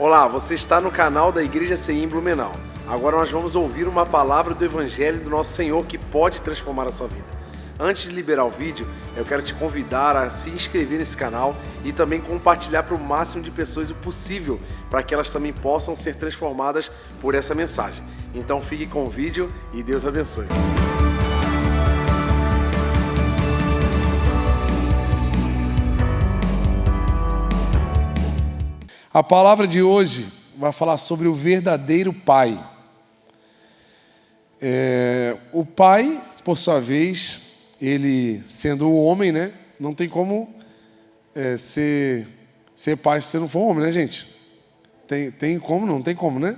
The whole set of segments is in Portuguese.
Olá, você está no canal da Igreja CI em Blumenau. Agora nós vamos ouvir uma palavra do Evangelho do nosso Senhor que pode transformar a sua vida. Antes de liberar o vídeo, eu quero te convidar a se inscrever nesse canal e também compartilhar para o máximo de pessoas o possível, para que elas também possam ser transformadas por essa mensagem. Então fique com o vídeo e Deus abençoe. A palavra de hoje vai falar sobre o verdadeiro pai. O pai, por sua vez, ele sendo o homem, né? Não tem como ser pai se você não for homem, né, gente? Tem como? Não tem como, né?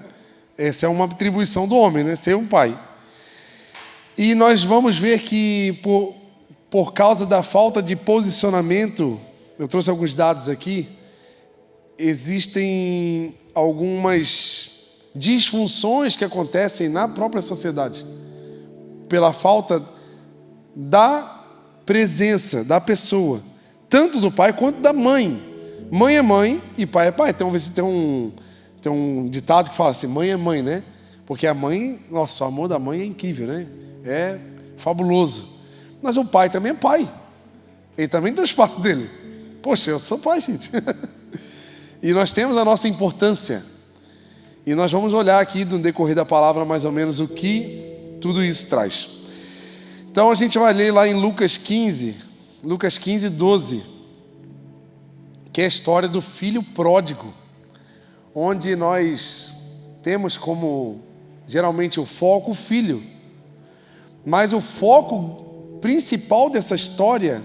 Essa é uma atribuição do homem, né? Ser um pai. E nós vamos ver que por causa da falta de posicionamento, eu trouxe alguns dados aqui, existem algumas disfunções que acontecem na própria sociedade pela falta da presença da pessoa, tanto do pai quanto da mãe. Mãe é mãe e pai é pai. Então, vê se tem um ditado que fala assim, mãe é mãe, né? Porque a mãe, nossa, o amor da mãe é incrível, né? É fabuloso. Mas o pai também é pai. Ele também tem o espaço dele. Poxa, eu sou pai, gente. E nós temos a nossa importância. E nós vamos olhar aqui no decorrer da palavra mais ou menos o que tudo isso traz. Então a gente vai ler lá em Lucas 15, 12, que é a história do filho pródigo, onde nós temos como geralmente o foco o filho. Mas o foco principal dessa história,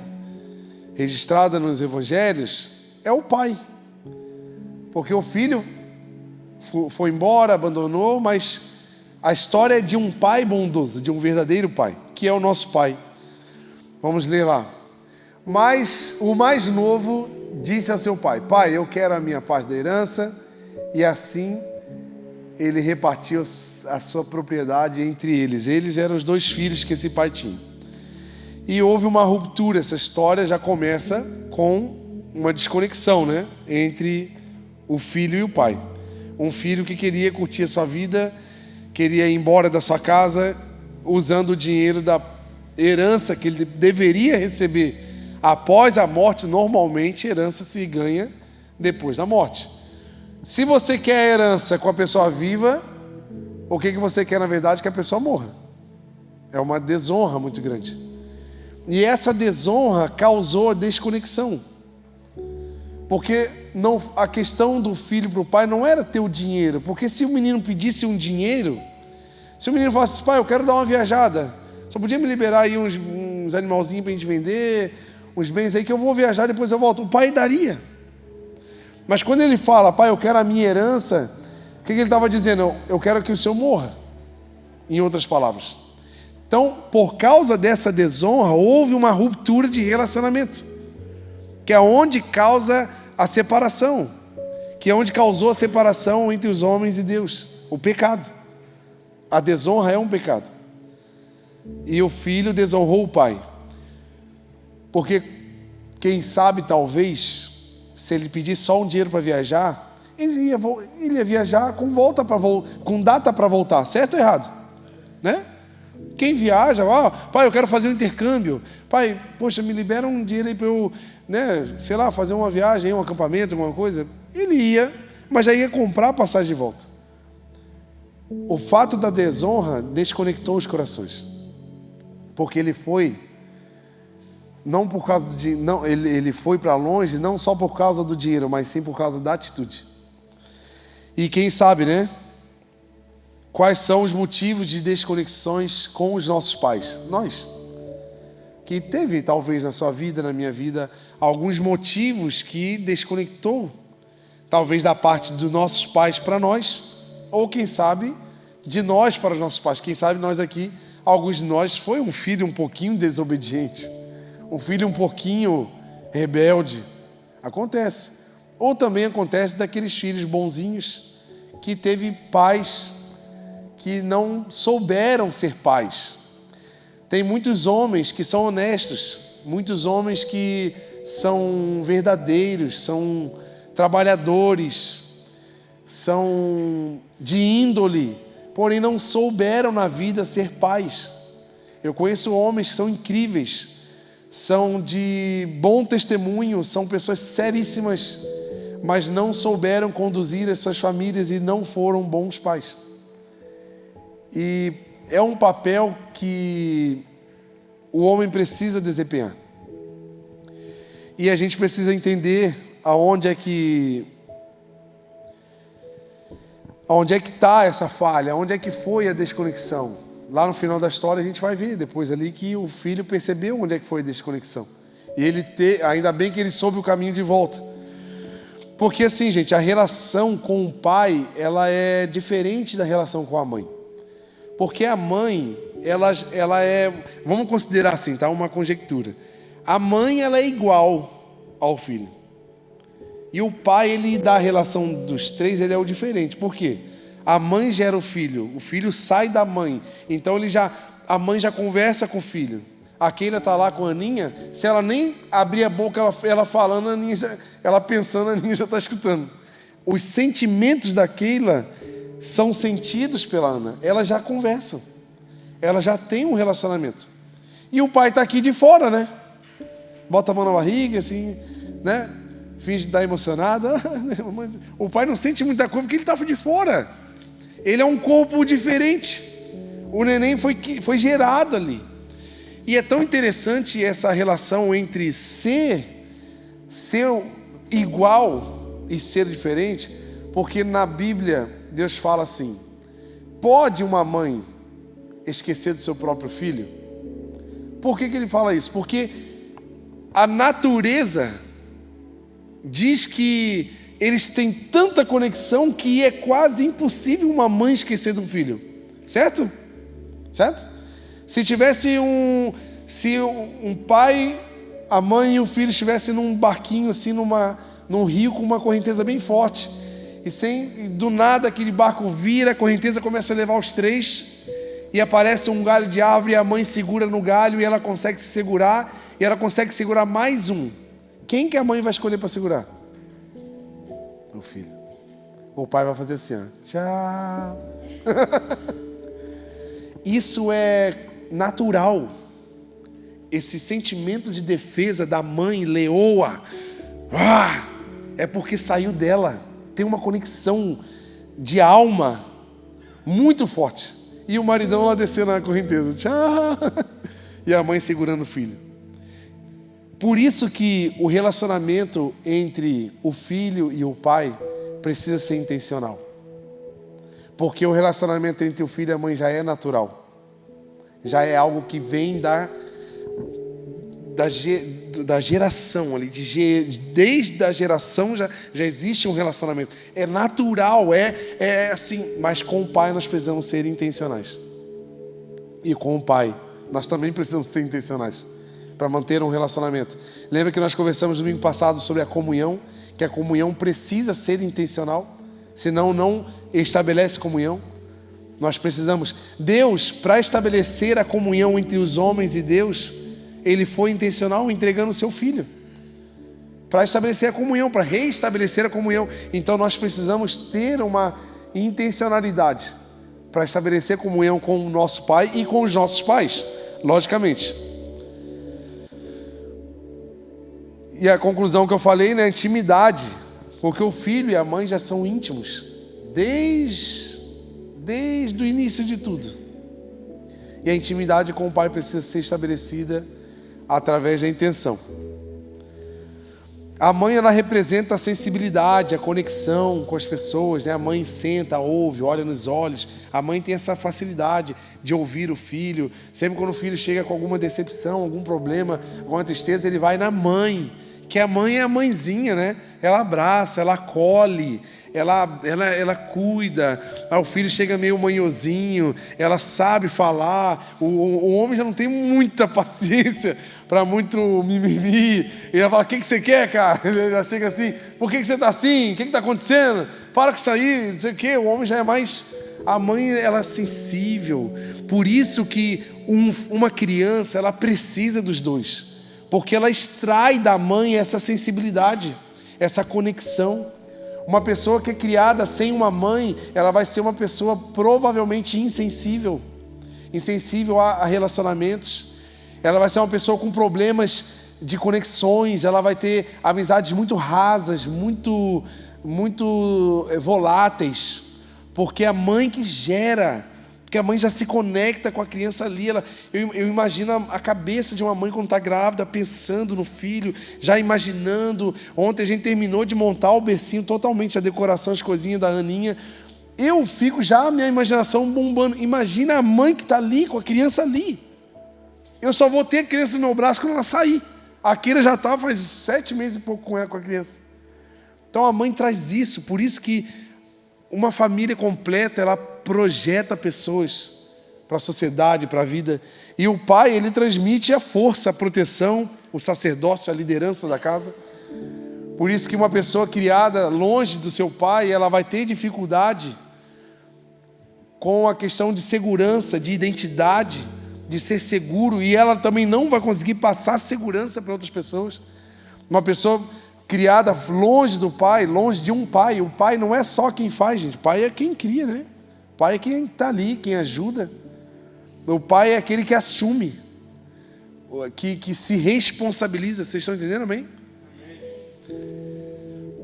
registrada nos evangelhos, é o pai. Porque o filho foi embora, abandonou, mas a história é de um pai bondoso, de um verdadeiro pai, que é o nosso pai. Vamos ler lá. Mas o mais novo disse ao seu pai, pai, eu quero a minha parte da herança, e assim ele repartiu a sua propriedade entre eles. Eles eram os dois filhos que esse pai tinha. E houve uma ruptura, essa história já começa com uma desconexão, né, entre o filho e o pai. Um filho que queria curtir a sua vida, queria ir embora da sua casa, usando o dinheiro da herança que ele deveria receber após a morte. Normalmente, herança se ganha depois da morte. Se você quer a herança com a pessoa viva, o que você quer, na verdade, é que a pessoa morra. É uma desonra muito grande. E essa desonra causou a desconexão. Porque a questão do filho para o pai não era ter o dinheiro. Porque se o menino pedisse um dinheiro, se o menino falasse, pai, eu quero dar uma viajada, só podia me liberar aí uns animalzinhos para a gente vender, uns bens aí que eu vou viajar, depois eu volto. O pai daria. Mas quando ele fala, pai, eu quero a minha herança, o que ele estava dizendo? Eu quero que o senhor morra, em outras palavras. Então, por causa dessa desonra, houve uma ruptura de relacionamento, que é onde causa a separação, que é onde causou a separação entre os homens e Deus, o pecado. A desonra é um pecado. E o filho desonrou o pai. Porque, quem sabe, talvez, se ele pedisse só um dinheiro para viajar, ele ia viajar com data para voltar, certo ou errado? Né? Quem viaja, pai, eu quero fazer um intercâmbio. Pai, poxa, me libera um dinheiro aí para eu, sei lá, fazer uma viagem, um acampamento, alguma coisa. Ele ia, mas já ia comprar a passagem de volta. O fato da desonra desconectou os corações. Porque ele foi, não por causa ele foi para longe, não só por causa do dinheiro, mas sim por causa da atitude. E quem sabe, né? Quais são os motivos de desconexões com os nossos pais? Nós. Que teve, talvez, na sua vida, na minha vida, alguns motivos que desconectou. Talvez da parte dos nossos pais para nós, ou quem sabe, de nós para os nossos pais. Quem sabe nós aqui, alguns de nós, foi um filho um pouquinho desobediente, um filho um pouquinho rebelde. Acontece. Ou também acontece daqueles filhos bonzinhos que teve pais que não souberam ser pais. Tem muitos homens que são honestos, muitos homens que são verdadeiros, são trabalhadores, são de índole, porém não souberam na vida ser pais. Eu conheço homens que são incríveis, são de bom testemunho, são pessoas seríssimas, mas não souberam conduzir as suas famílias e não foram bons pais. E é um papel que o homem precisa desempenhar. E a gente precisa entender aonde é que está essa falha, aonde é que foi a desconexão. Lá no final da história a gente vai ver depois ali que o filho percebeu onde é que foi a desconexão. E ainda bem que ele soube o caminho de volta. Porque assim, gente, a relação com o pai, ela é diferente da relação com a mãe. Porque a mãe, ela é, vamos considerar assim, tá? Uma conjectura. A mãe, ela é igual ao filho. E o pai, ele da relação dos três, ele é o diferente. Por quê? A mãe gera o filho sai da mãe. Então a mãe já conversa com o filho. A Keila tá lá com a Aninha, se ela nem abrir a boca, ela falando, ela pensando, a Aninha já está escutando. Os sentimentos da Keila são sentidos pela Ana. Elas já conversam. Ela já tem um relacionamento. E o pai está aqui de fora, né? Bota a mão na barriga, assim, né? Finge estar emocionado. O pai não sente muita coisa porque ele estava de fora. Ele é um corpo diferente. O neném foi gerado ali. E é tão interessante essa relação entre ser igual e ser diferente, porque na Bíblia Deus fala assim: pode uma mãe esquecer do seu próprio filho? Por que ele fala isso? Porque a natureza diz que eles têm tanta conexão que é quase impossível uma mãe esquecer de um filho. Certo? Certo? Se um pai, a mãe e o filho estivessem num barquinho assim, num rio com uma correnteza bem forte, e do nada aquele barco vira, a correnteza começa a levar os três, e aparece um galho de árvore, e a mãe segura no galho, e ela consegue se segurar, e ela consegue segurar mais um. Quem que a mãe vai escolher para segurar? O filho. O pai vai fazer assim, ó. Tchau. Isso é natural. Esse sentimento de defesa da mãe leoa, é porque saiu dela. Tem uma conexão de alma muito forte. E o maridão lá descendo na correnteza. Tchau. E a mãe segurando o filho. Por isso que o relacionamento entre o filho e o pai precisa ser intencional. Porque o relacionamento entre o filho e a mãe já é natural. Já é algo que vem da geração ali, desde a geração já existe um relacionamento. É natural, é assim, mas com o pai nós precisamos ser intencionais. E com o pai nós também precisamos ser intencionais para manter um relacionamento. Lembra que nós conversamos domingo passado sobre a comunhão, que a comunhão precisa ser intencional, senão não estabelece comunhão. Nós precisamos. Deus, para estabelecer a comunhão entre os homens e Deus, Ele foi intencional entregando o seu Filho. Para estabelecer a comunhão, para reestabelecer a comunhão. Então nós precisamos ter uma intencionalidade para estabelecer comunhão com o nosso Pai e com os nossos pais, logicamente. E a conclusão que eu falei, né, intimidade. Porque o filho e a mãe já são íntimos. Desde o início de tudo. E a intimidade com o pai precisa ser estabelecida através da intenção. A mãe, ela representa a sensibilidade, a conexão com as pessoas, né? A mãe senta, ouve, olha nos olhos. A mãe tem essa facilidade de ouvir o filho. Sempre quando o filho chega com alguma decepção, algum problema, alguma tristeza, ele vai na mãe. Que a mãe é a mãezinha, né? Ela abraça, ela acolhe, ela cuida. O filho chega meio manhozinho, ela sabe falar. O homem já não tem muita paciência para muito mimimi. Ele vai falar: o que você quer, cara? Ele já chega assim: por que você está assim? O que está acontecendo? Para com isso aí, não sei o quê. O homem já é mais... A mãe, ela é sensível. Por isso que uma criança, ela precisa dos dois. Porque ela extrai da mãe essa sensibilidade, essa conexão. Uma pessoa que é criada sem uma mãe, ela vai ser uma pessoa provavelmente insensível a relacionamentos. Ela vai ser uma pessoa com problemas de conexões, ela vai ter amizades muito rasas, muito voláteis, porque a mãe que gera, porque a mãe já se conecta com a criança ali. Eu imagino a cabeça de uma mãe quando está grávida, pensando no filho, já imaginando. Ontem a gente terminou de montar o bercinho totalmente, a decoração, as coisinhas da Aninha. Eu fico já, a minha imaginação bombando. Imagina a mãe que está ali, com a criança ali. Eu só vou ter a criança no meu braço quando ela sair. A Kira já está faz 7 meses e pouco com a criança. Então a mãe traz isso. Por isso que uma família completa, ela projeta pessoas para a sociedade, para a vida. E o pai, ele transmite a força, a proteção, o sacerdócio, a liderança da casa. Por isso que uma pessoa criada longe do seu pai, ela vai ter dificuldade com a questão de segurança, de identidade, de ser seguro, e ela também não vai conseguir passar segurança para outras pessoas. Uma pessoa criada longe do pai, longe de um pai. O pai não é só quem faz, gente. O pai é quem cria, né? O pai é quem está ali, quem ajuda. O pai é aquele que assume, que se responsabiliza. Vocês estão entendendo, amém?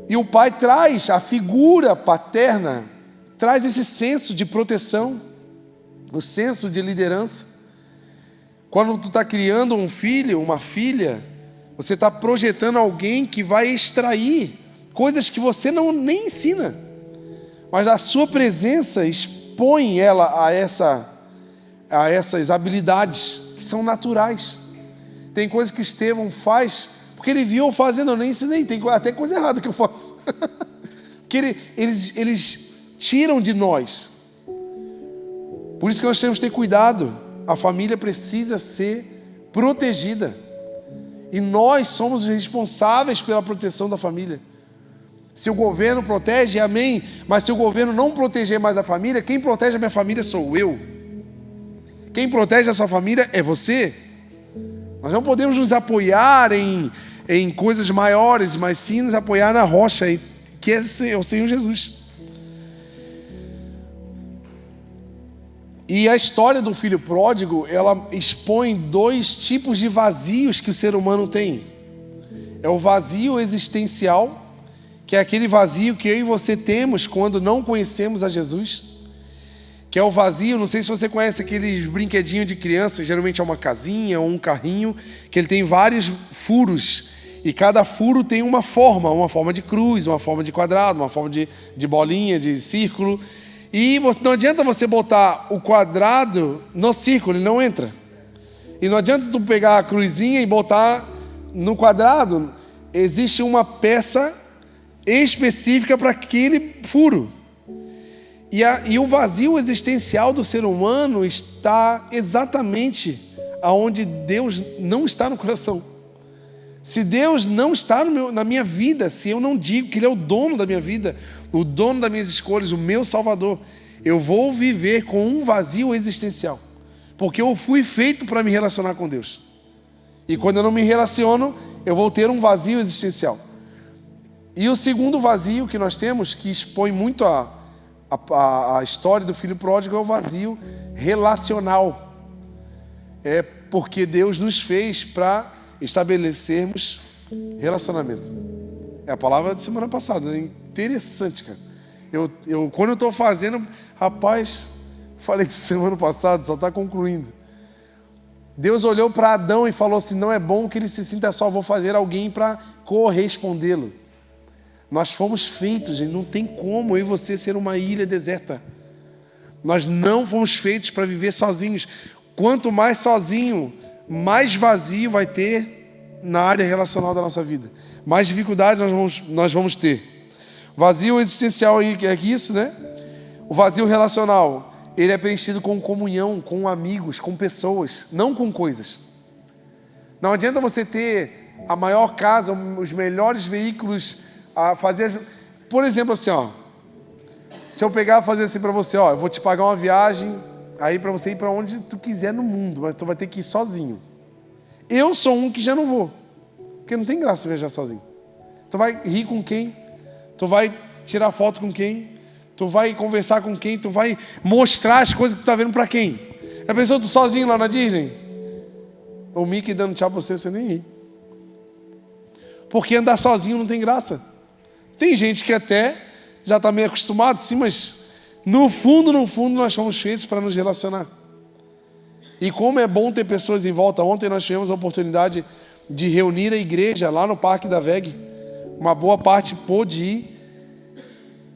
E o pai traz, a figura paterna, traz esse senso de proteção, o senso de liderança. Quando tu está criando um filho, uma filha, você está projetando alguém que vai extrair coisas que você nem ensina, mas a sua presença expõe ela a essas habilidades que são naturais. Tem coisas que Estevão faz porque ele viu eu fazendo, eu nem ensinei. Tem até coisa errada que eu faço. Porque eles tiram de nós. Por isso que nós temos que ter cuidado. A família precisa ser protegida. E nós somos os responsáveis pela proteção da família. Se o governo protege, amém. Mas se o governo não proteger mais a família, quem protege a minha família sou eu. Quem protege a sua família é você. Nós não podemos nos apoiar em coisas maiores, mas sim nos apoiar na rocha, que é o Senhor Jesus. E a história do filho pródigo, ela expõe 2 tipos de vazios que o ser humano tem. É o vazio existencial, que é aquele vazio que eu e você temos quando não conhecemos a Jesus. Que é o vazio, não sei se você conhece aqueles brinquedinhos de criança, geralmente é uma casinha ou um carrinho, que ele tem vários furos. E cada furo tem uma forma de cruz, uma forma de quadrado, uma forma de bolinha, de círculo. E não adianta você botar o quadrado no círculo, ele não entra. E não adianta tu pegar a cruzinha e botar no quadrado. Existe uma peça específica para aquele furo. E o vazio existencial do ser humano está exatamente aonde Deus não está no coração. Se Deus não está na minha vida, se eu não digo que Ele é o dono da minha vida, o dono das minhas escolhas, o meu Salvador, eu vou viver com um vazio existencial. Porque eu fui feito para me relacionar com Deus. E quando eu não me relaciono, eu vou ter um vazio existencial. E o segundo vazio que nós temos, que expõe muito a história do filho pródigo, é o vazio relacional. É porque Deus nos fez para estabelecermos relacionamento. É a palavra de semana passada, né? Interessante, cara. Quando eu estou fazendo, rapaz, falei semana passada, só está concluindo. Deus olhou para Adão e falou assim: não é bom que ele se sinta só, vou fazer alguém para correspondê-lo. Nós fomos feitos, gente, não tem como eu e você ser uma ilha deserta. Nós não fomos feitos para viver sozinhos. Quanto mais sozinho, mais vazio vai ter na área relacional da nossa vida. Mais dificuldades nós vamos ter. Vazio existencial é isso, né? O vazio relacional, ele é preenchido com comunhão, com amigos, com pessoas, não com coisas. Não adianta você ter a maior casa, os melhores veículos, a fazer... Por exemplo, assim, ó, se eu pegar e fazer assim para você, ó, eu vou te pagar uma viagem aí para você ir para onde tu quiser no mundo, mas tu vai ter que ir sozinho. Eu sou um que já não vou, porque não tem graça viajar sozinho. Tu vai rir com quem? Tu vai tirar foto com quem? Tu vai conversar com quem? Tu vai mostrar as coisas que tu tá vendo pra quem? Já pensou tu sozinho lá na Disney? O Mickey dando tchau pra você nem ri. Porque andar sozinho não tem graça. Tem gente que até já está meio acostumado, sim, mas no fundo, nós somos feitos para nos relacionar. E como é bom ter pessoas em volta. Ontem nós tivemos a oportunidade de reunir a igreja lá no Parque da VEG. Uma boa parte pôde ir.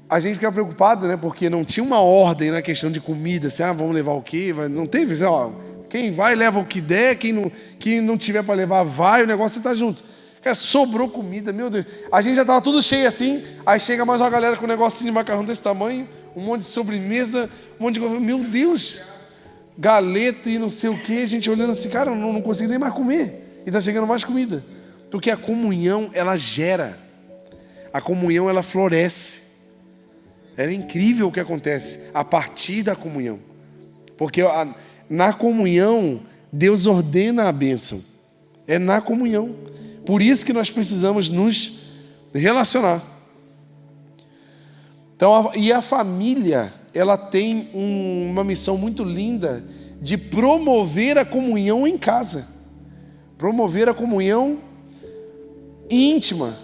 A gente fica preocupado, né? Porque não tinha uma ordem na questão de comida. Assim, vamos levar o quê? Não teve, quem vai leva o que der, quem não tiver para levar vai, o negócio está junto. Cara, sobrou comida, meu Deus. A gente já estava tudo cheio assim, aí chega mais uma galera com um negocinho de macarrão desse tamanho, um monte de sobremesa, um monte de coisa. Meu Deus, galeta e não sei o que, a gente olhando assim, cara, eu não consigo nem mais comer. E está chegando mais comida. Porque a comunhão, ela gera. A comunhão, ela floresce. É incrível o que acontece a partir da comunhão. Porque na comunhão, Deus ordena a bênção. É na comunhão. Por isso que nós precisamos nos relacionar. Então, e a família, ela tem uma missão muito linda de promover a comunhão em casa. Promover a comunhão íntima.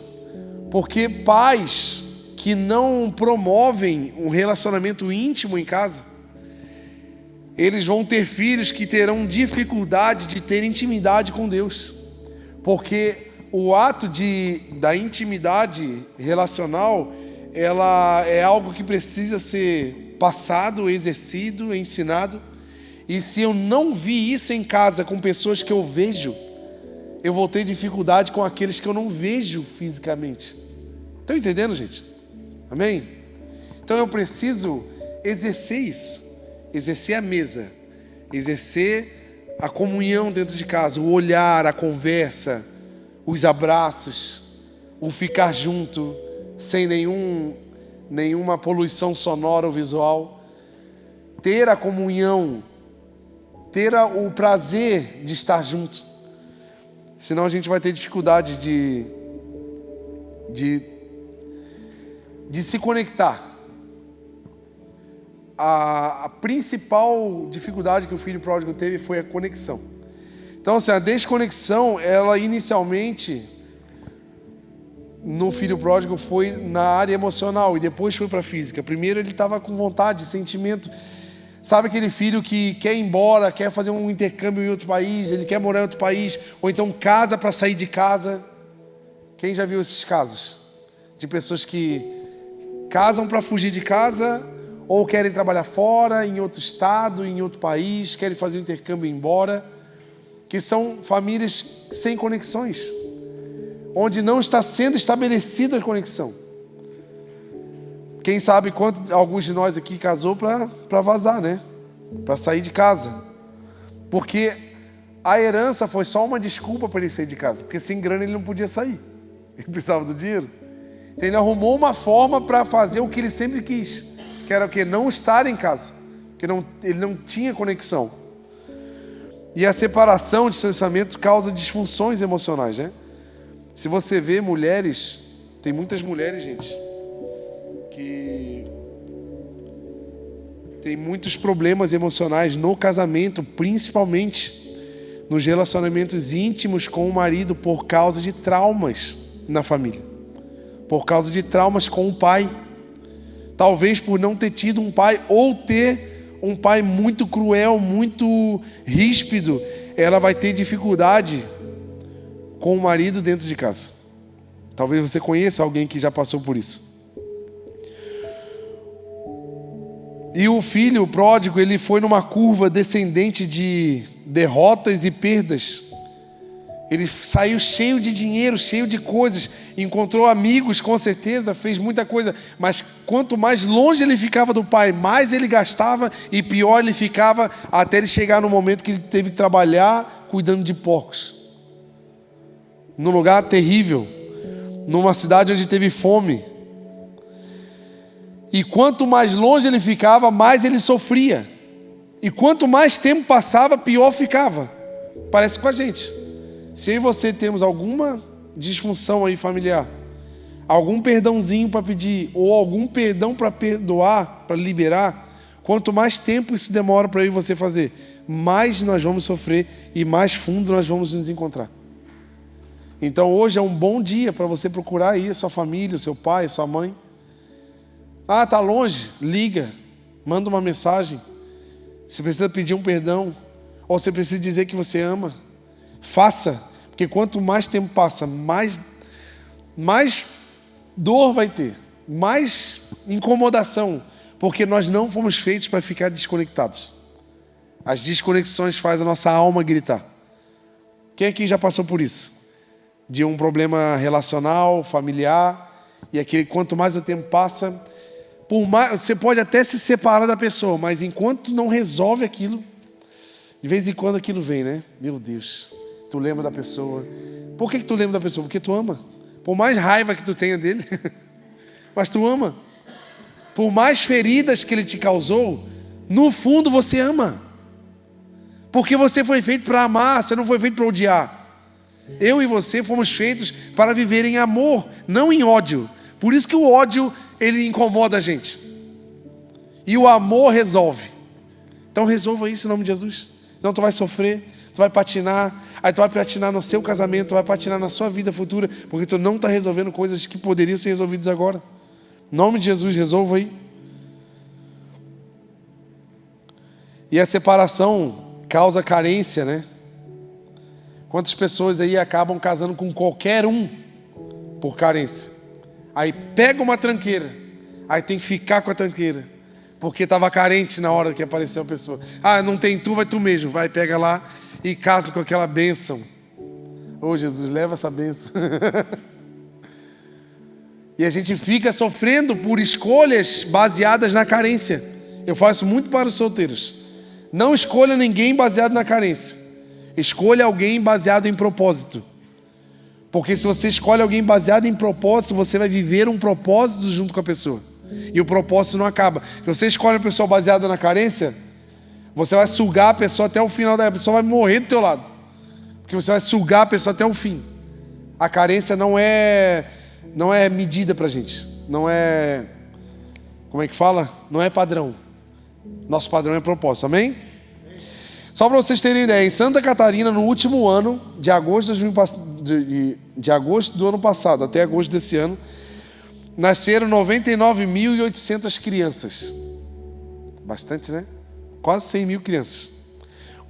Porque pais que não promovem um relacionamento íntimo em casa, eles vão ter filhos que terão dificuldade de ter intimidade com Deus. Porque o ato da intimidade relacional, ela é algo que precisa ser passado, exercido, ensinado. E se eu não vi isso em casa com pessoas que eu vejo, eu vou ter dificuldade com aqueles que eu não vejo fisicamente. Estão entendendo, gente? Amém? Então eu preciso exercer isso. Exercer a mesa. Exercer a comunhão dentro de casa. O olhar, a conversa, os abraços, o ficar junto, sem nenhuma poluição sonora ou visual. Ter a comunhão, ter o prazer de estar junto. Senão a gente vai ter dificuldade de se conectar. A principal dificuldade que o filho pródigo teve foi a conexão. Então, assim, a desconexão, ela inicialmente, no filho pródigo, foi na área emocional e depois foi para a física. Primeiro ele estava com vontade, sentimento. Sabe aquele filho que quer ir embora, quer fazer um intercâmbio em outro país, ele quer morar em outro país, ou então casa para sair de casa? Quem já viu esses casos? De pessoas que casam para fugir de casa, ou querem trabalhar fora, em outro estado, em outro país, querem fazer um intercâmbio e ir embora. Que são famílias sem conexões, onde não está sendo estabelecida a conexão. Quem sabe alguns de nós aqui casou para vazar, né? Para sair de casa. Porque a herança foi só uma desculpa para ele sair de casa, porque sem grana ele não podia sair. Ele precisava do dinheiro. Então ele arrumou uma forma para fazer o que ele sempre quis, que era o quê? Não estar em casa, porque ele não tinha conexão. E a separação, o distanciamento causa disfunções emocionais, né? Se você vê mulheres, tem muitas mulheres, gente, que tem muitos problemas emocionais no casamento, principalmente nos relacionamentos íntimos com o marido, por causa de traumas na família, por causa de traumas com o pai, talvez por não ter tido um pai ou ter um pai muito cruel, muito ríspido. Ela vai ter dificuldade com o marido dentro de casa. Talvez você conheça alguém que já passou por isso. E o filho pródigo, ele foi numa curva descendente de derrotas e perdas. Ele saiu cheio de dinheiro, cheio de coisas, encontrou amigos, com certeza, fez muita coisa, mas quanto mais longe ele ficava do pai, mais ele gastava e pior ele ficava, até ele chegar no momento que ele teve que trabalhar cuidando de porcos. Num lugar terrível, numa cidade onde teve fome. E quanto mais longe ele ficava, mais ele sofria. E quanto mais tempo passava, pior ficava. Parece com a gente. Se eu e você temos alguma disfunção aí familiar, algum perdãozinho para pedir, ou algum perdão para perdoar, para liberar, quanto mais tempo isso demora para eu e você fazer, mais nós vamos sofrer e mais fundo nós vamos nos encontrar. Então hoje é um bom dia para você procurar aí a sua família, o seu pai, a sua mãe. Ah, tá longe? Liga, manda uma mensagem. Você precisa pedir um perdão, ou você precisa dizer que você ama. Faça, porque quanto mais tempo passa, mais dor vai ter, mais incomodação, porque nós não fomos feitos para ficar desconectados. As desconexões fazem a nossa alma gritar. Quem aqui já passou por isso? De um problema relacional, familiar, e aquele, quanto mais o tempo passa, por mais, você pode até se separar da pessoa, mas enquanto não resolve aquilo, de vez em quando aquilo vem, né? Meu Deus, tu lembra da pessoa. Por que tu lembra da pessoa? Porque tu ama. Por mais raiva que tu tenha dele, mas tu ama. Por mais feridas que ele te causou, no fundo você ama. Porque você foi feito para amar, você não foi feito para odiar. Eu e você fomos feitos para viver em amor, não em ódio. Por isso que o ódio, ele incomoda a gente. E o amor resolve. Então resolva isso em nome de Jesus. Não, tu vai sofrer, tu vai patinar. Aí tu vai patinar no seu casamento, tu vai patinar na sua vida futura, porque tu não está resolvendo coisas que poderiam ser resolvidas agora. Em nome de Jesus, resolva aí. E a separação causa carência, né? Quantas pessoas aí acabam casando com qualquer um por carência? Aí pega uma tranqueira, aí tem que ficar com a tranqueira, porque estava carente na hora que apareceu a pessoa. Ah, não tem tu, vai tu mesmo. Vai, pega lá e casa com aquela bênção. Ô Jesus, leva essa bênção. E a gente fica sofrendo por escolhas baseadas na carência. Eu faço muito para os solteiros. Não escolha ninguém baseado na carência. Escolha alguém baseado em propósito. Porque se você escolhe alguém baseado em propósito, você vai viver um propósito junto com a pessoa. E o propósito não acaba. Se você escolhe uma pessoa baseada na carência, você vai sugar a pessoa até o final da pessoa, vai morrer do teu lado. Porque você vai sugar a pessoa até o fim. A carência não é medida pra gente. Não é, como é que fala? Não é padrão. Nosso padrão é propósito, amém? Só para vocês terem ideia, em Santa Catarina, no último ano, de agosto do ano passado até agosto desse ano, nasceram 99.800 crianças. Bastante, né? Quase 100 mil crianças.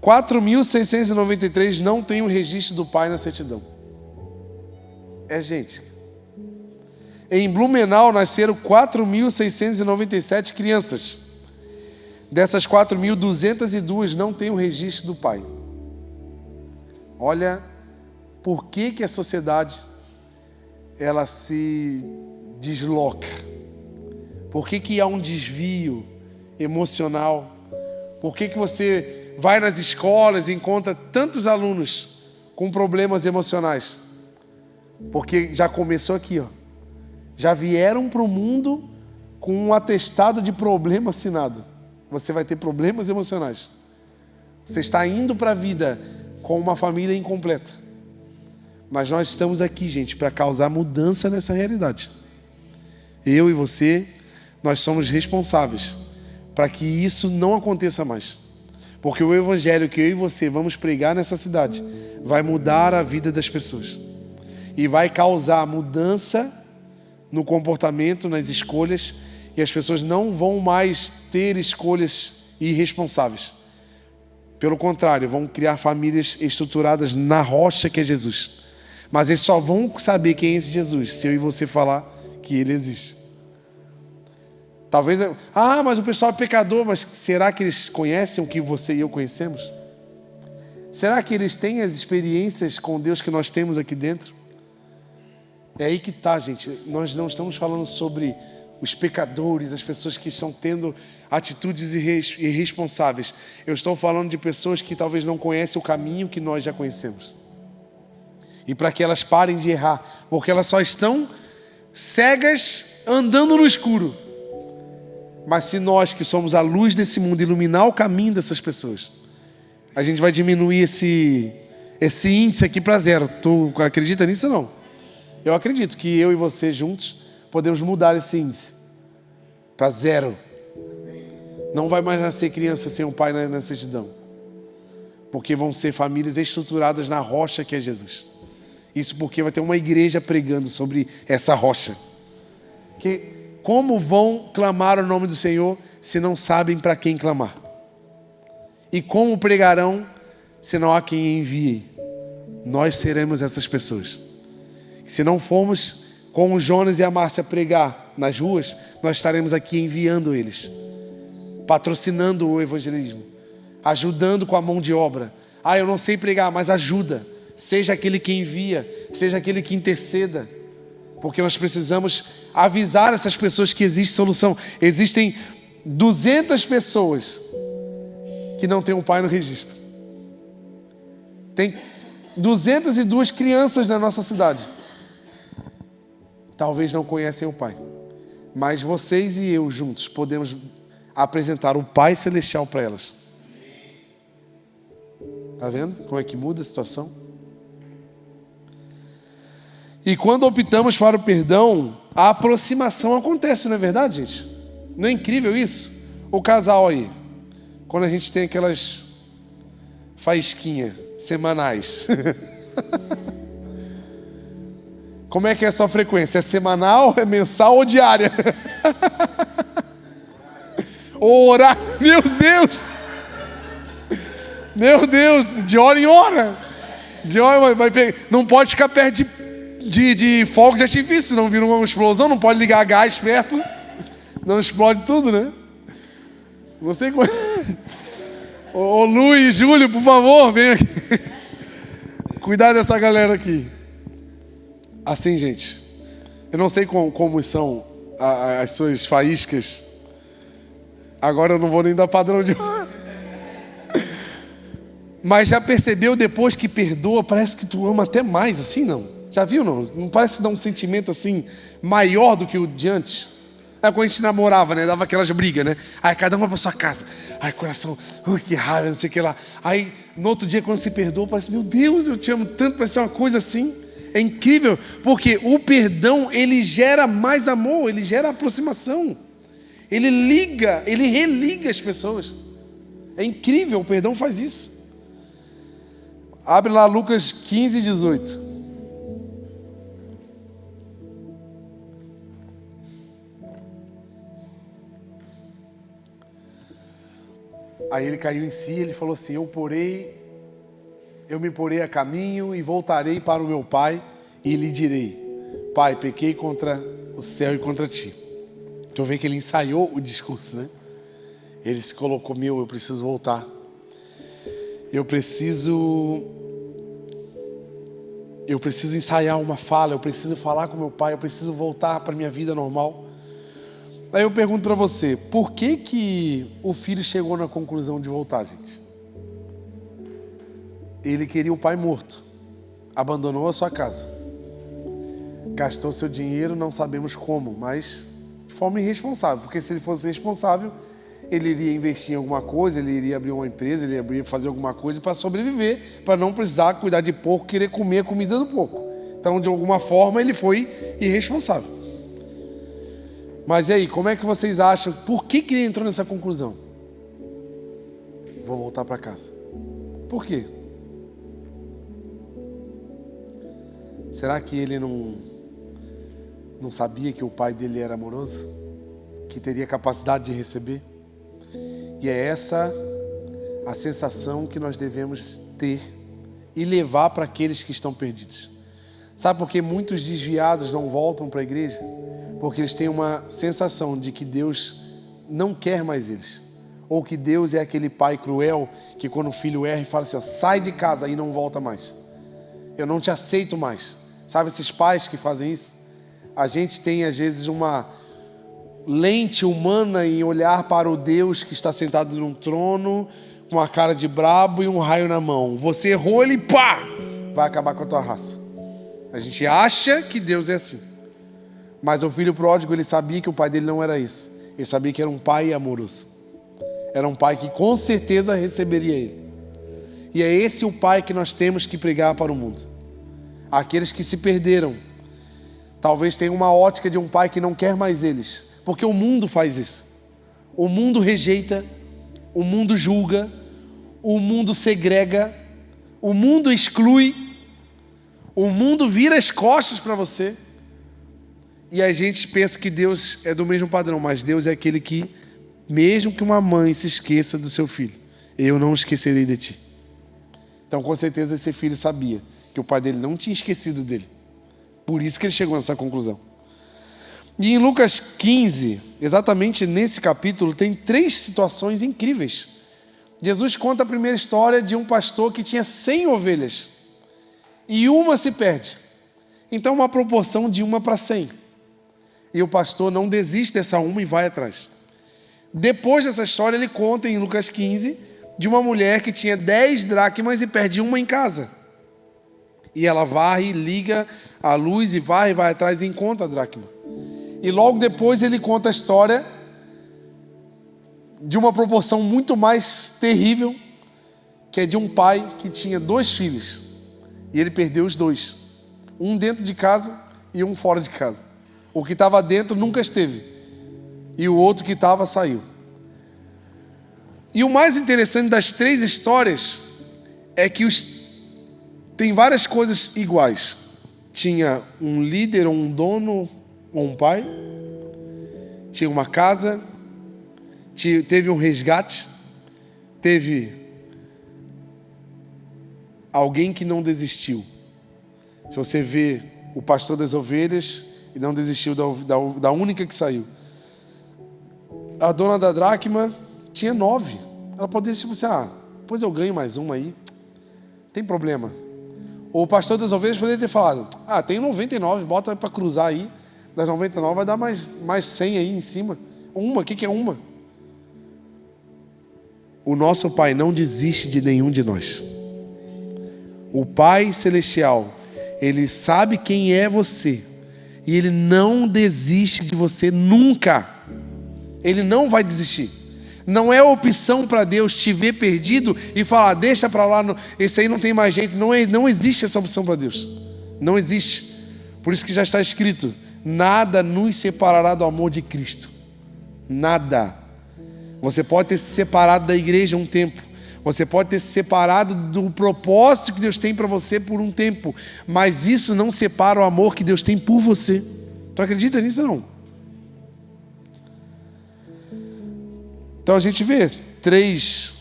4.693 não têm o registro do pai na certidão. É gente. Em Blumenau nasceram 4.697 crianças. Dessas 4.202 não têm o registro do pai. Olha por que a sociedade ela se desloca. Por que há um desvio emocional? Por que você vai nas escolas e encontra tantos alunos com problemas emocionais? Porque já começou aqui, ó. Já vieram para o mundo com um atestado de problema assinado. Você vai ter problemas emocionais. Você está indo para a vida com uma família incompleta. Mas nós estamos aqui, gente, para causar mudança nessa realidade. Eu e você, nós somos responsáveis para que isso não aconteça mais. Porque o evangelho que eu e você vamos pregar nessa cidade vai mudar a vida das pessoas. E vai causar mudança no comportamento, nas escolhas. E as pessoas não vão mais ter escolhas irresponsáveis. Pelo contrário, vão criar famílias estruturadas na rocha que é Jesus. Mas eles só vão saber quem é esse Jesus se eu e você falar que ele existe. Talvez, mas o pessoal é pecador, mas será que eles conhecem o que você e eu conhecemos? Será que eles têm as experiências com Deus que nós temos aqui dentro? É aí que está, gente. Nós não estamos falando sobre os pecadores, as pessoas que estão tendo atitudes irresponsáveis. Eu estou falando de pessoas que talvez não conhecem o caminho que nós já conhecemos. E para que elas parem de errar, porque elas só estão cegas andando no escuro. Mas se nós que somos a luz desse mundo iluminar o caminho dessas pessoas, a gente vai diminuir esse índice aqui para zero. Tu acredita nisso ou não? Eu acredito que eu e você juntos podemos mudar esse índice para 0. Não vai mais nascer criança sem um pai na certidão. Porque vão ser famílias estruturadas na rocha que é Jesus. Isso porque vai ter uma igreja pregando sobre essa rocha. Como vão clamar o nome do Senhor se não sabem para quem clamar? E como pregarão se não há quem envie? Nós seremos essas pessoas. Se não formos com o Jonas e a Márcia pregar nas ruas, nós estaremos aqui enviando eles, patrocinando o evangelismo, ajudando com a mão de obra. Eu não sei pregar, mas ajuda. Seja aquele que envia, seja aquele que interceda. Porque nós precisamos avisar essas pessoas que existe solução. Existem 200 pessoas que não têm um pai no registro. Tem 202 crianças na nossa cidade. Talvez não conhecem o pai. Mas vocês e eu juntos podemos apresentar o Pai Celestial para elas. Está vendo como é que muda a situação? E quando optamos para o perdão, a aproximação acontece, não é verdade, gente? Não é incrível isso? O casal aí, quando a gente tem aquelas faísquinhas semanais. Como é que é a sua frequência? É semanal, é mensal ou diária? Orar, meu Deus! Meu Deus, de hora em hora. De hora vai pegar. Não pode ficar perto de fogo de artifício, senão vira uma explosão. Não pode ligar gás perto. Não explode tudo, né? Não sei como. Ô Lu e Júlio, por favor, vem aqui. Cuidado dessa galera aqui. Assim, gente, eu não sei como são as suas faíscas. Agora eu não vou nem dar padrão de... Mas já percebeu depois que perdoa, parece que tu ama até mais, assim não? Já viu não? Não parece dar um sentimento assim, maior do que o de antes? Quando a gente namorava, né? Dava aquelas brigas, né? Aí cada uma pra sua casa. Aí coração, que raiva, não sei o que lá. Aí no outro dia quando se perdoa, parece, meu Deus, eu te amo tanto, parece uma coisa assim. É incrível, porque o perdão, ele gera mais amor, ele gera aproximação. Ele liga, ele religa as pessoas. É incrível, o perdão faz isso. Abre lá Lucas 15, 18. Aí ele caiu em si, ele falou assim, eu me porei a caminho e voltarei para o meu pai e lhe direi, Pai, pequei contra o céu e contra ti. Tu vê que ele ensaiou o discurso, né? Ele se colocou, eu preciso voltar. Eu preciso ensaiar uma fala, eu preciso falar com meu pai, eu preciso voltar para a minha vida normal. Aí eu pergunto para você, por que o filho chegou na conclusão de voltar, gente? Ele queria o pai morto, abandonou a sua casa, gastou seu dinheiro, não sabemos como, mas de forma irresponsável, porque se ele fosse responsável, ele iria investir em alguma coisa, ele iria abrir uma empresa, ele iria fazer alguma coisa para sobreviver, para não precisar cuidar de porco, querer comer a comida do porco. Então, de alguma forma, ele foi irresponsável. Mas e aí, como é que vocês acham? Por que ele entrou nessa conclusão? Vou voltar para casa. Por quê? Será que ele não sabia que o pai dele era amoroso? Que teria capacidade de receber? E é essa a sensação que nós devemos ter e levar para aqueles que estão perdidos. Sabe por que muitos desviados não voltam para a igreja? Porque eles têm uma sensação de que Deus não quer mais eles. Ou que Deus é aquele pai cruel que quando o filho erra fala assim, sai de casa e não volta mais. Eu não te aceito mais. Sabe esses pais que fazem isso? A gente tem às vezes uma lente humana em olhar para o Deus que está sentado num trono, com uma cara de brabo e um raio na mão. Você errou, ele pá! Vai acabar com a tua raça. A gente acha que Deus é assim. Mas o filho pródigo, ele sabia que o pai dele não era isso. Ele sabia que era um pai amoroso. Era um pai que com certeza receberia ele. E é esse o pai que nós temos que pregar para o mundo. Aqueles que se perderam, talvez tenha uma ótica de um pai que não quer mais eles, porque o mundo faz isso. O mundo rejeita, o mundo julga, o mundo segrega, o mundo exclui, o mundo vira as costas para você. E a gente pensa que Deus é do mesmo padrão, mas Deus é aquele que, mesmo que uma mãe se esqueça do seu filho, eu não esquecerei de ti. Então, com certeza, esse filho sabia que o pai dele não tinha esquecido dele. Por isso que ele chegou nessa conclusão. E em Lucas 15, exatamente nesse capítulo, tem 3 situações incríveis. Jesus conta a primeira história de um pastor que tinha 100 ovelhas e uma se perde. Então, uma proporção de 1 para 100. E o pastor não desiste dessa uma e vai atrás. Depois dessa história, ele conta em Lucas 15 de uma mulher que tinha 10 dracmas e perde uma em casa. E ela varre, liga a luz e vai atrás e encontra a dracma. E logo depois ele conta a história de uma proporção muito mais terrível, que é de um pai que tinha 2 filhos. E ele perdeu os 2. Um dentro de casa e um fora de casa. O que estava dentro nunca esteve. E o outro que estava saiu. E o mais interessante das 3 histórias é que tem várias coisas iguais. Tinha um líder, ou um dono, ou um pai. Tinha uma casa. Teve um resgate. Teve alguém que não desistiu. Se você vê o pastor das ovelhas, e não desistiu da única que saiu. A dona da dracma tinha 9. Ela poderia tipo assim, depois eu ganho mais uma aí. Tem problema. Ou o pastor das ovelhas poderia ter falado, tem 99, bota para cruzar aí. Das 99 vai dar mais 100 aí em cima. Uma, o que é uma? O nosso Pai não desiste de nenhum de nós. O Pai Celestial, Ele sabe quem é você. E Ele não desiste de você nunca. Ele não vai desistir. Não é opção para Deus te ver perdido e falar, deixa para lá, esse aí não tem mais jeito. Não existe essa opção para Deus. Não existe. Por isso que já está escrito, nada nos separará do amor de Cristo. Nada. Você pode ter se separado da igreja um tempo. Você pode ter se separado do propósito que Deus tem para você por um tempo. Mas isso não separa o amor que Deus tem por você. Tu acredita nisso ou não? Então a gente vê 3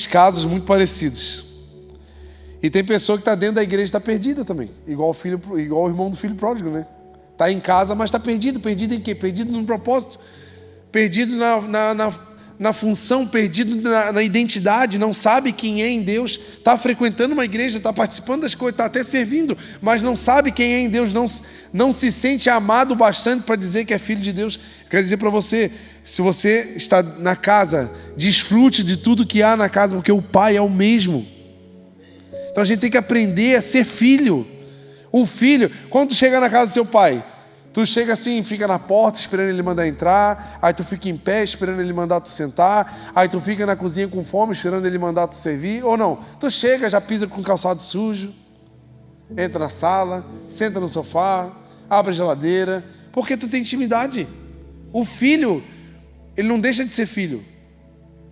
casos muito parecidos. E tem pessoa que está dentro da igreja e está perdida também. Igual o irmão do filho pródigo, né? Está em casa, mas está perdido. Perdido em quê? Perdido no propósito. Perdido na função, perdido na identidade, não sabe quem é em Deus, está frequentando uma igreja, está participando das coisas, está até servindo, mas não sabe quem é em Deus, não se sente amado bastante para dizer que é filho de Deus. Quero dizer para você, se você está na casa, desfrute de tudo que há na casa, porque o Pai é o mesmo. Então a gente tem que aprender a ser filho. O filho, quando tu chega na casa do seu pai, tu chega assim, fica na porta esperando ele mandar entrar, aí tu fica em pé esperando ele mandar tu sentar, aí tu fica na cozinha com fome esperando ele mandar tu servir, ou não? Tu chega, já pisa com calçado sujo, entra na sala, senta no sofá, abre a geladeira, porque tu tem intimidade. O filho, ele não deixa de ser filho,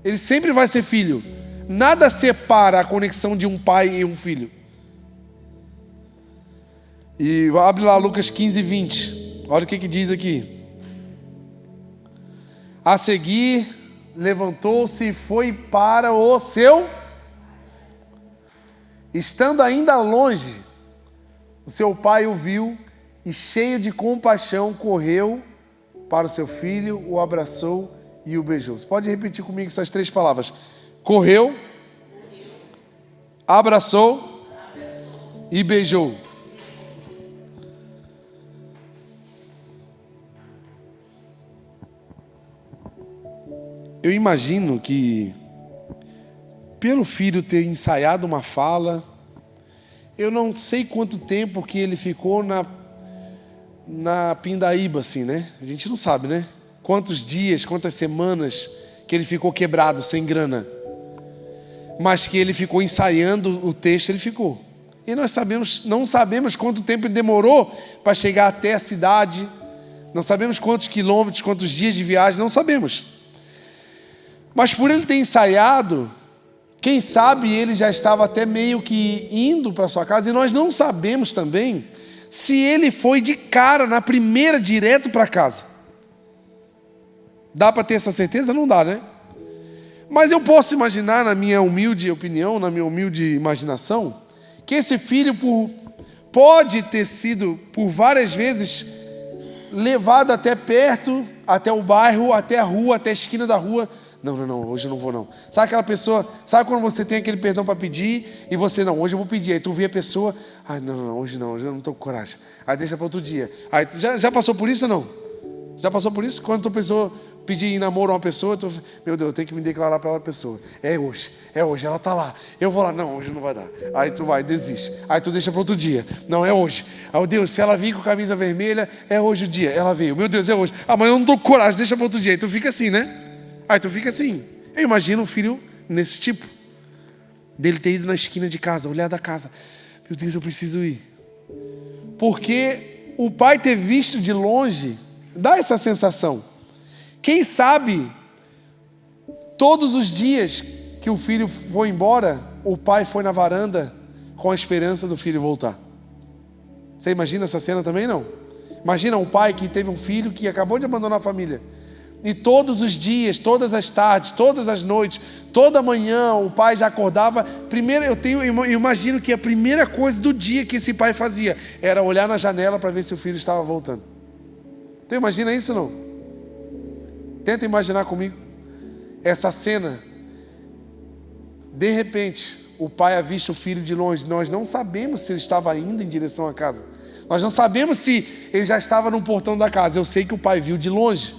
ele sempre vai ser filho. Nada separa a conexão de um pai e um filho. E abre lá Lucas 15, 20. Olha o que diz aqui. A seguir, levantou-se e foi para o seu. Estando ainda longe, o seu pai o viu e, cheio de compaixão, correu para o seu filho, o abraçou e o beijou. Você pode repetir comigo essas 3 palavras. Correu, abraçou e beijou. Eu imagino que, pelo filho ter ensaiado uma fala, eu não sei quanto tempo que ele ficou na pindaíba, assim, né? A gente não sabe, né? Quantos dias, quantas semanas que ele ficou quebrado, sem grana. Mas que ele ficou ensaiando o texto, ele ficou. E nós não sabemos quanto tempo ele demorou para chegar até a cidade, não sabemos quantos quilômetros, quantos dias de viagem, não sabemos. Mas por ele ter ensaiado, quem sabe ele já estava até meio que indo para sua casa, e nós não sabemos também se ele foi de cara, na primeira, direto para casa. Dá para ter essa certeza? Não dá, né? Mas eu posso imaginar, na minha humilde opinião, na minha humilde imaginação, que esse filho pode ter sido, por várias vezes, levado até perto, até o bairro, até a rua, até a esquina da rua. Não, hoje eu não vou não. Sabe aquela pessoa, sabe quando você tem aquele perdão para pedir e você, não, hoje eu vou pedir. Aí tu vê a pessoa, hoje eu não estou com coragem. Aí deixa para outro dia. Aí já passou por isso ou não? Já passou por isso? Quando tu pensou pedir em namoro a uma pessoa, meu Deus, eu tenho que me declarar para aquela pessoa. É hoje, ela está lá. Eu vou lá, não, hoje não vai dar. Aí tu vai, desiste. Aí tu deixa para outro dia. Não, é hoje. Aí, Deus, se ela vir com camisa vermelha, é hoje o dia. Ela veio, meu Deus, é hoje. Mas eu não estou com coragem, deixa para outro dia. Aí tu fica assim, né? Aí tu fica assim. Eu imagino um filho nesse tipo. Dele ter ido na esquina de casa, olhar da casa. Meu Deus, eu preciso ir. Porque o pai ter visto de longe dá essa sensação. Quem sabe, todos os dias que o filho foi embora, o pai foi na varanda com a esperança do filho voltar. Você imagina essa cena também, não? Imagina um pai que teve um filho que acabou de abandonar a família. E todos os dias, todas as tardes, todas as noites, toda manhã, o pai já acordava. Primeiro, eu imagino que a primeira coisa do dia que esse pai fazia era olhar na janela para ver se o filho estava voltando. Tu imagina isso, não? Tenta imaginar comigo essa cena. De repente, o pai avista o filho de longe. Nós não sabemos se ele estava indo em direção à casa. Nós não sabemos se ele já estava no portão da casa. Eu sei que o pai viu de longe.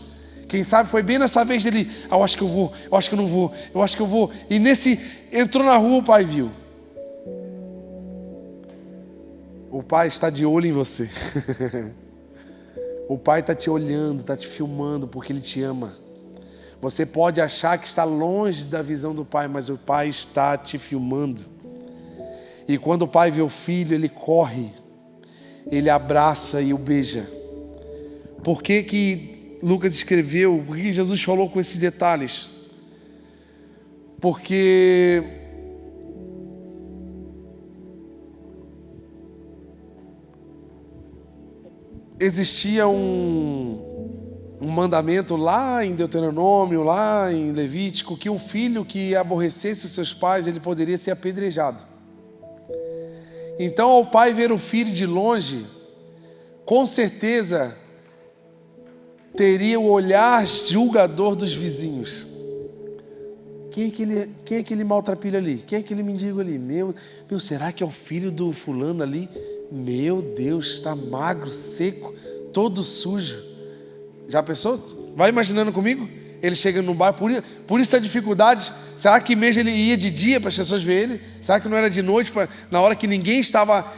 Quem sabe foi bem nessa vez dele, eu acho que eu vou, eu acho que eu não vou, eu acho que eu vou. E entrou na rua, o pai viu. O pai está de olho em você. O pai está te olhando, está te filmando porque ele te ama. Você pode achar que está longe da visão do pai, mas o pai está te filmando. E quando o pai vê o filho, ele corre, ele abraça e o beija. Por que Lucas escreveu, por que Jesus falou com esses detalhes? Porque existia um mandamento lá em Deuteronômio, lá em Levítico, que um filho que aborrecesse os seus pais, ele poderia ser apedrejado. Então, ao pai ver o filho de longe, com certeza teria o olhar julgador dos vizinhos. Quem é aquele maltrapilho ali? Quem é aquele mendigo ali? Meu, será que é o filho do fulano ali? Meu Deus, está magro, seco, todo sujo. Já pensou? Vai imaginando comigo? Ele chega no bar, por isso a dificuldade. Será que mesmo ele ia de dia para as pessoas verem ele? Será que não era de noite, na hora que ninguém estava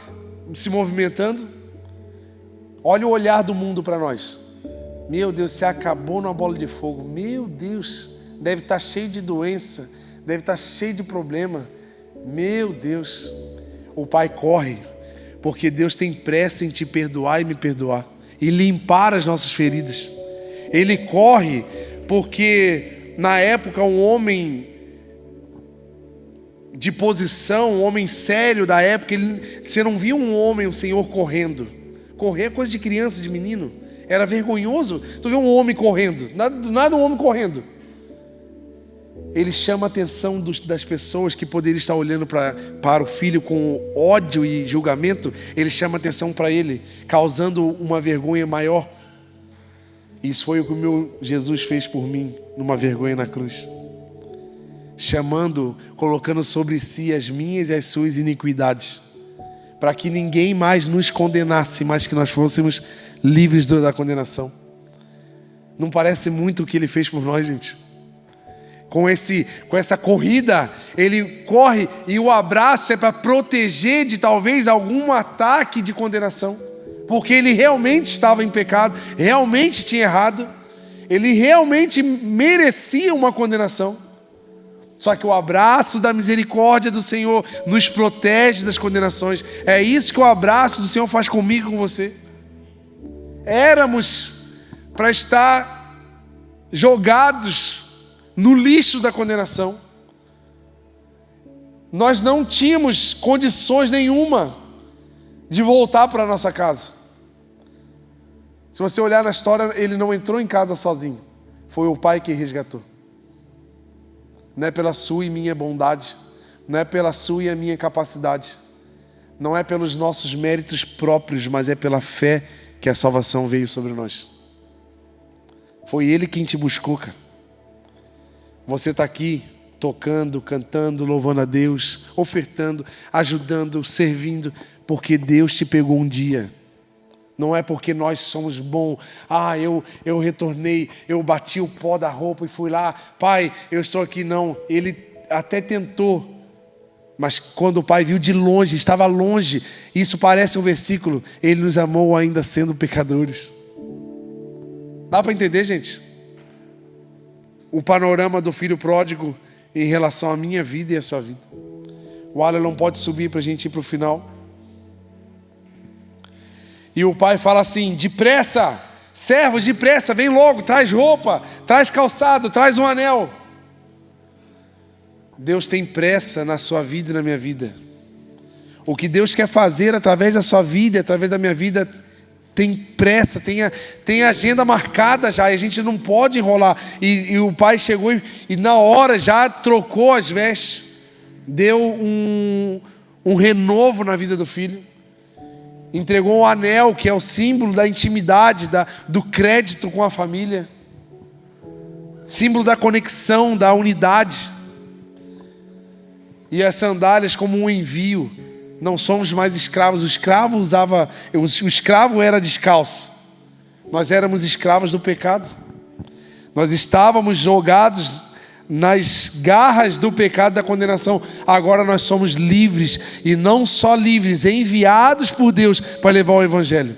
se movimentando? Olha o olhar do mundo para nós. Meu Deus, você acabou numa bola de fogo. Meu Deus, deve estar cheio de doença, deve estar cheio de problema. Meu Deus, o pai corre, porque Deus tem pressa em te perdoar e me perdoar, e limpar as nossas feridas. Ele corre, porque na época um homem de posição, um homem sério da época, você não via um homem, um senhor correndo. Correr é coisa de criança, de menino. Era vergonhoso. Tu vê um homem correndo, nada um homem correndo. Ele chama a atenção das pessoas que poderiam estar olhando para o filho com ódio e julgamento. Ele chama a atenção para ele, causando uma vergonha maior. Isso foi o que o meu Jesus fez por mim, numa vergonha na cruz. Colocando sobre si as minhas e as suas iniquidades, para que ninguém mais nos condenasse, mas que nós fôssemos livres da condenação. Não parece muito o que ele fez por nós, gente? Com essa corrida, ele corre e o abraço é para proteger de talvez algum ataque de condenação, porque ele realmente estava em pecado, realmente tinha errado, ele realmente merecia uma condenação. Só que o abraço da misericórdia do Senhor nos protege das condenações. É isso que o abraço do Senhor faz comigo e com você. Éramos para estar jogados no lixo da condenação. Nós não tínhamos condições nenhuma de voltar para a nossa casa. Se você olhar na história, ele não entrou em casa sozinho. Foi o Pai que resgatou. Não é pela sua e minha bondade, não é pela sua e a minha capacidade, não é pelos nossos méritos próprios, mas é pela fé que a salvação veio sobre nós. Foi Ele quem te buscou, cara. Você está aqui tocando, cantando, louvando a Deus, ofertando, ajudando, servindo, porque Deus te pegou um dia. Não é porque nós somos bons. Eu retornei, eu bati o pó da roupa e fui lá. Pai, eu estou aqui. Não, ele até tentou. Mas quando o Pai viu de longe, estava longe. Isso parece um versículo. Ele nos amou ainda sendo pecadores. Dá para entender, gente? O panorama do filho pródigo em relação à minha vida e à sua vida. O Alan não pode subir para a gente ir para o final. E o pai fala assim: depressa, servos, depressa, vem logo, traz roupa, traz calçado, traz um anel. Deus tem pressa na sua vida e na minha vida. O que Deus quer fazer através da sua vida, através da minha vida, tem pressa, tem agenda marcada já, e a gente não pode enrolar. E o pai chegou e na hora já trocou as vestes, deu um renovo na vida do filho. Entregou um anel, que é o símbolo da intimidade, do crédito com a família. Símbolo da conexão, da unidade. E as sandálias como um envio. Não somos mais escravos. O escravo era descalço. Nós éramos escravos do pecado. Nós estávamos jogados nas garras do pecado, da condenação. Agora nós somos livres, e não só livres, enviados por Deus para levar o Evangelho.